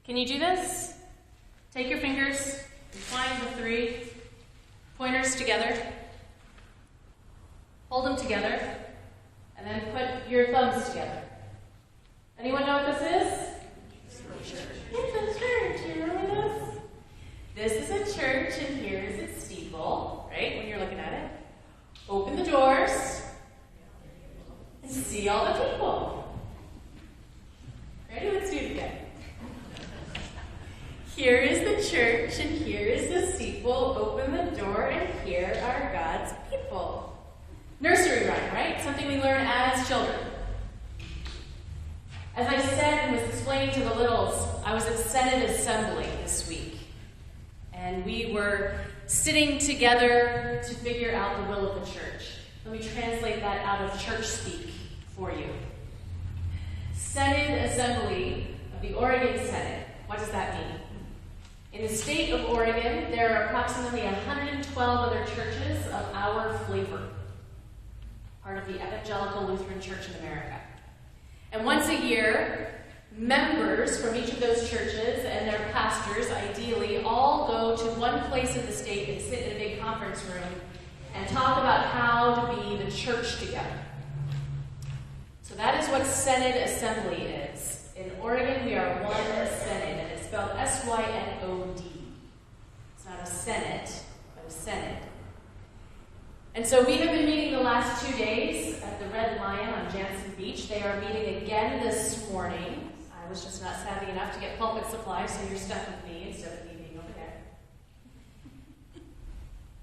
Can you do this? Take your fingers, entwine the 3 pointers together, hold them together, and then put your thumbs together. Anyone know what this is? It's a church. You remember this? This is a church, and here is its steeple, right, when you're looking at it. Open the doors and see all the people. Ready? Let's do it again. Here is the church, and here is the steeple. Open the door, and here are God's people. Nursery rhyme, right? Something we learn as children. As I said and was explaining to the littles, I was at Senate Assembly this week. And we were sitting together to figure out the will of the church. Let me translate that out of church speak for you. Senate Assembly of the Oregon Senate. What does that mean? In the state of Oregon, there are approximately 112 other churches of our flavor, part of the Evangelical Lutheran Church in America. And once a year, members from each of those churches and their pastors, ideally, all go to one place in the state and sit in a big conference room and talk about how to be the church together. So that is what Senate Assembly is. In Oregon, we are one Senate, and it's spelled S-Y-N-O-D. It's not a Senate, but a Senate. And so we have been meeting the last 2 days at the Red Lion on Jansen Beach. They are meeting again this morning. I was just not savvy enough to get pulpit supplies, so you're stuck with me instead of me being over there.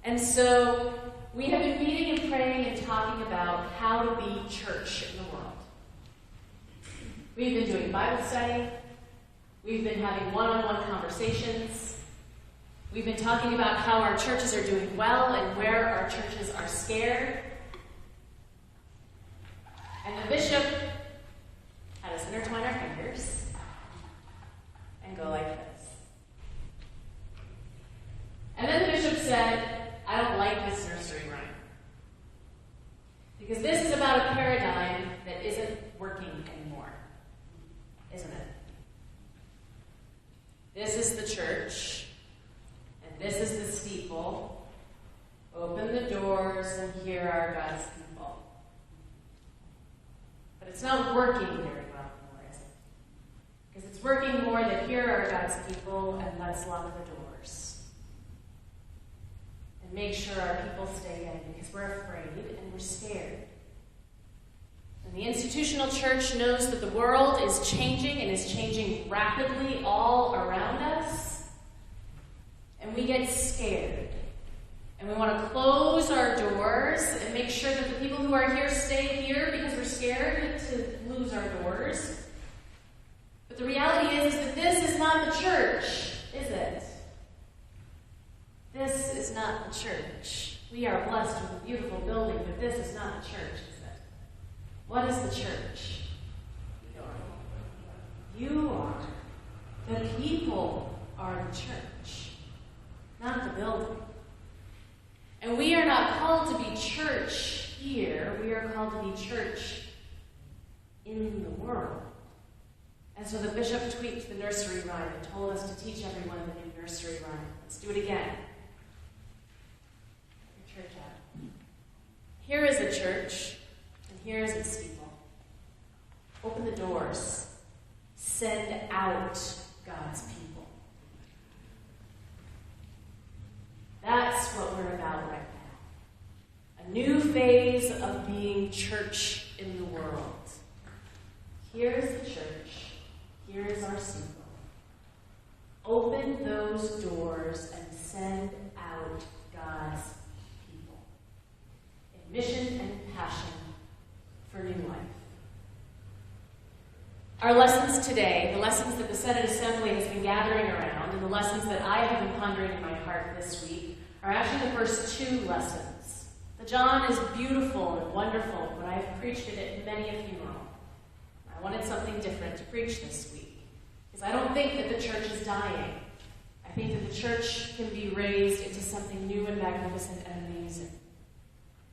And so we have been meeting and praying and talking about how to be church in the world. We've been doing Bible study. We've been having one-on-one conversations. We've been talking about how our churches are doing well and where our churches are scared. And the bishop had us intertwine our fingers and go like this. And then the bishop said, I don't like this nursery rhyme. Because this is about a paradigm that isn't working anymore, isn't it? This is the church, and this is the steeple. Open the doors, and here are God's people. But it's not working very well anymore, is it? Because it's working more that here are God's people, and let's lock the doors. And make sure our people stay in, because we're afraid and we're scared. And the institutional church knows that the world is changing and is changing rapidly all around us. And we get scared. And we want to close our doors and make sure that the people who are here stay here because we're scared to lose our doors. But the reality is that this is not the church, is it? This is not the church. We are blessed with a beautiful building, but this is not the church, is it? What is the church? You are. The people are the church, not the building. And we are not called to be church here. We are called to be church in the world. And so the bishop tweaked the nursery rhyme and told us to teach everyone the new nursery rhyme. Let's do it again. Your church out. Here is a church, and here is its steeple. Open the doors. Send out God's people. That's what we're about right now. A new phase of being church in the world. Here's the church. Here's our steeple. Open those doors and send out God's people. In mission and passion for new life. Our lessons today, the lessons that the Senate Assembly has been gathering around, and the lessons that I have been pondering in my heart this week, are actually the first 2 lessons. The John is beautiful and wonderful, but I have preached it at many a funeral. I wanted something different to preach this week, because I don't think that the church is dying. I think that the church can be raised into something new and magnificent and amazing.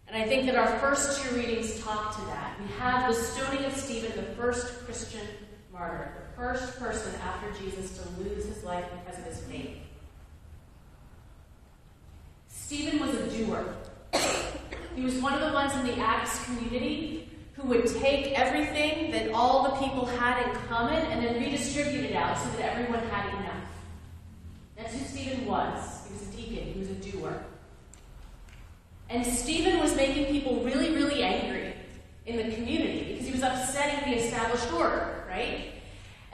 And I think that our first 2 readings talk to that. We have the stoning of Stephen, the first Christian martyr. martyr, the first person after Jesus to lose his life because of his faith. Stephen was a doer. He was one of the ones in the Acts community who would take everything that all the people had in common and then redistribute it out so that everyone had enough. That's who Stephen was. He was a deacon. He was a doer. And Stephen was making people really, really angry in the community because he was upsetting the established order, right?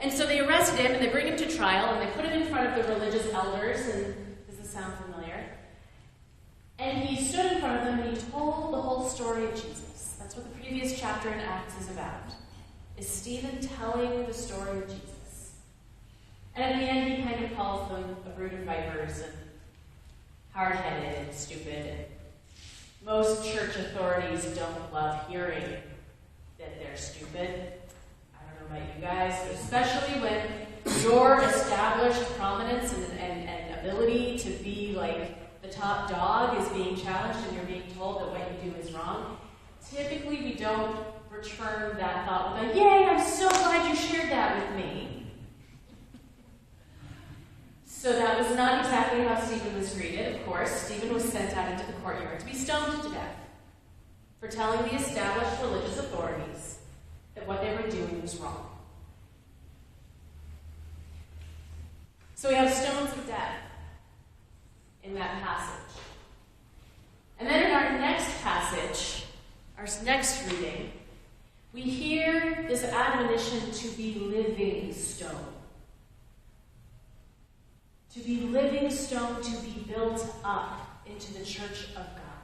And so they arrested him and they bring him to trial and they put him in front of the religious elders. And does this sound familiar? And he stood in front of them and he told the whole story of Jesus. That's what the previous chapter in Acts is about. Is Stephen telling the story of Jesus. And at the end he kind of calls them a brood of vipers and hard-headed and stupid. And most church authorities don't love hearing that they're stupid. I don't know about you guys, but especially when your established prominence and ability to be like the top dog is being challenged and you're being told that what you do is wrong. Typically we don't return that thought with a, "Yay, I'm so glad you shared that with me." So that was not exactly how Stephen was greeted. Of course, Stephen was sent out into the courtyard to be stoned to death for telling the established religious authorities that what they were doing was wrong. So we have stones of death in that passage. And then in our next passage, our next reading, we hear this admonition to be living stone. To be living stone, to be built up into the church of God.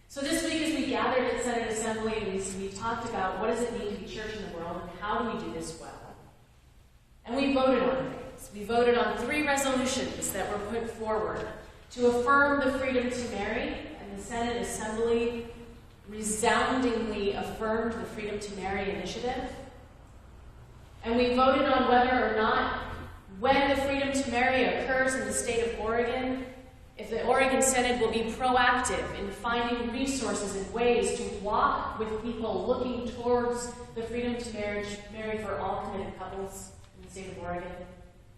So this week as we gathered at Senate Assembly and we talked about what does it mean to be church in the world and how do we do this well. And we voted on things. We voted on 3 resolutions that were put forward to affirm the freedom to marry, and the Senate Assembly resoundingly affirmed the Freedom to Marry initiative. And we voted on whether or not, when the freedom to marry occurs in the state of Oregon, if the Oregon Senate will be proactive in finding resources and ways to walk with people looking towards the freedom to marry for all committed couples in the state of Oregon.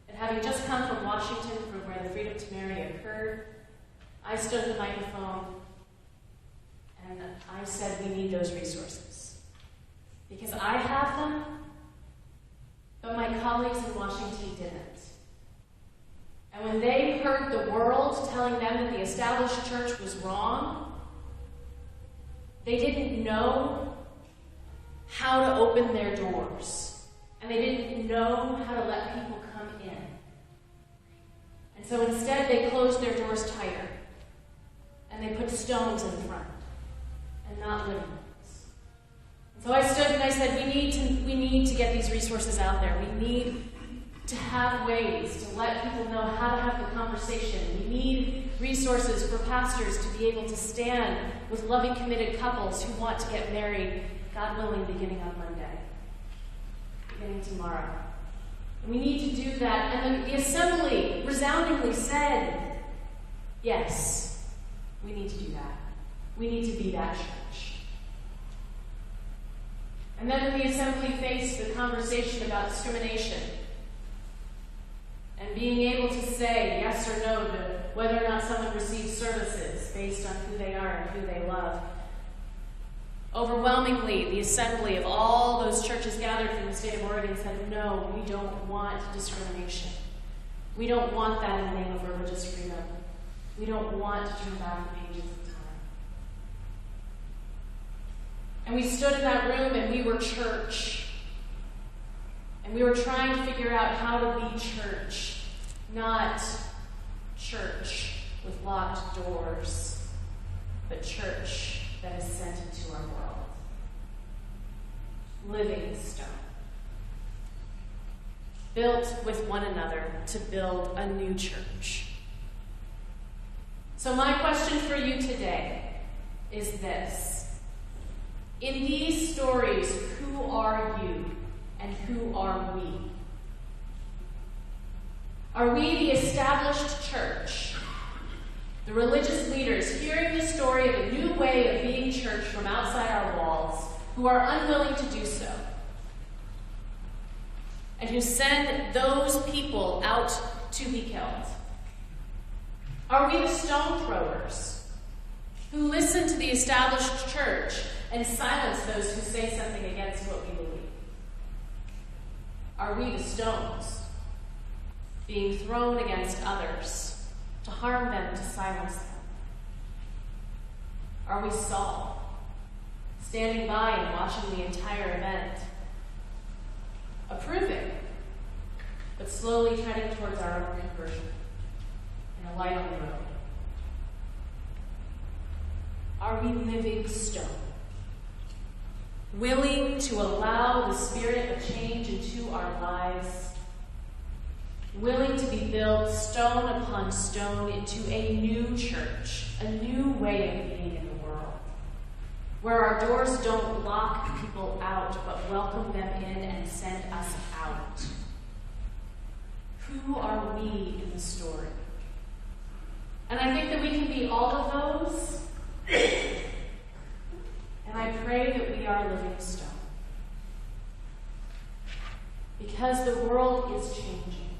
And having just come from Washington, from where the freedom to marry occurred, I stood at the microphone and I said we need those resources. Because I have them, but my colleagues in Washington didn't. And when they heard the world telling them that the established church was wrong, they didn't know how to open their doors. And they didn't know how to let people come in. And so instead they closed their doors tighter. And they put stones in front and not living rooms. So I stood and I said, we need to get these resources out there. We need to have ways to let people know how to have the conversation. We need resources for pastors to be able to stand with loving, committed couples who want to get married, God willing, beginning on Monday, beginning tomorrow. And we need to do that. And then the assembly resoundingly said, yes, we need to do that. We need to be that church. And then when the assembly faced the conversation about discrimination and being able to say yes or no to whether or not someone receives services based on who they are and who they love, overwhelmingly, the assembly of all those churches gathered from the state of Oregon said, no, we don't want discrimination. We don't want that in the name of religious freedom. We don't want to turn back the pages of time. And we stood in that room and we were church. And we were trying to figure out how to be church, not church with locked doors, but church that is sent into our world. Living stone. Built with one another to build a new church. So my question for you today is this. In these stories, who are you and who are we? Are we the established church, the religious leaders hearing the story of a new way of being church from outside our walls, who are unwilling to do so, and who send those people out to be killed? Are we the stone throwers who listen to the established church and silence those who say something against what we believe? Are we the stones being thrown against others to harm them, to silence them? Are we Saul, standing by and watching the entire event, approving, but slowly treading towards our own conversion and a light on the road? Are we living stone, willing to allow the spirit of change into our lives, willing to be built stone upon stone into a new church, a new way of being in the world, where our doors don't lock people out but welcome them in and send us out? Who are we in the story? And I think that we can be all of those. And I pray that we are living stone. Because the world is changing.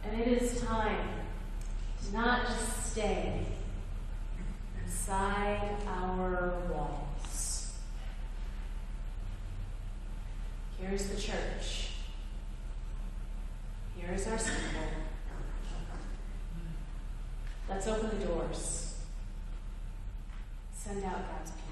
And it is time to not just stay inside our walls. Here's the church. Here is our symbol. Let's open the doors. Send out God's people.